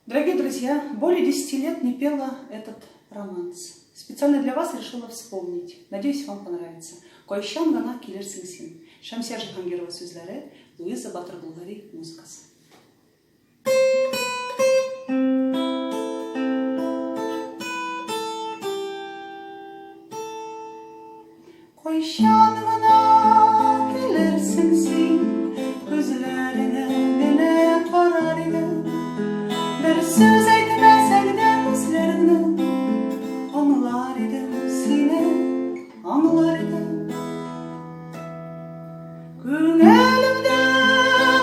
Дорогие друзья, более 10 лет не пела этот романс. Специально для вас решила вспомнить. Надеюсь, вам понравится. Койшан гана келерсің сен. Шамсия Жихангирова сөздері, Луиза Батыр-Булгари музыкасы. Койшан гана келерсің сен, көзлеріне мені қарар еді. Bir söz etmesek de gözlerini anılar idim seni, anılar idim. Gönlümde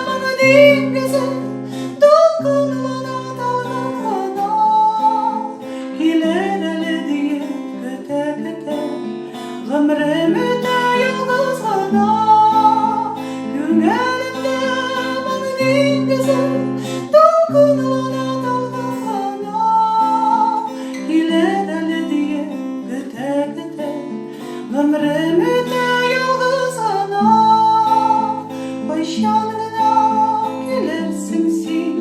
bana değil güzel, dolgunluğuna dalgana, ilerle diye köte köte, ömrümü de yalnız bana. Gönlümde bana değil güzel, dolgunluğuna ömrümü de yalnız ana, başyanına gelirsin sen,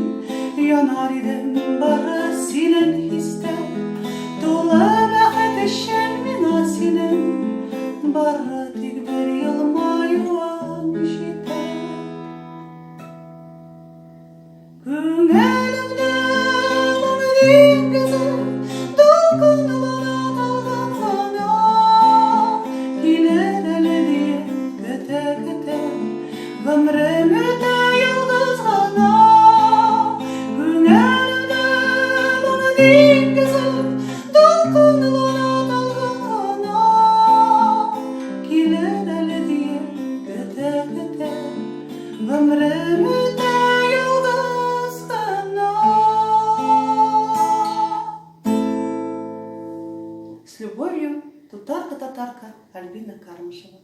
yanar idim barı senin histe, dola ve ateşin mina senin, barı tek bir yılmayılan şite. Gönlümde bana değil güzel, dolgunluğuna ömrümü de yalnız ana, gönlümde bana değil güzel, dolgunluğuna dalgana, gelir ele diye köte köte, ömrümü de yalnız ana. С любовью, Татарка Альбина Кармышева.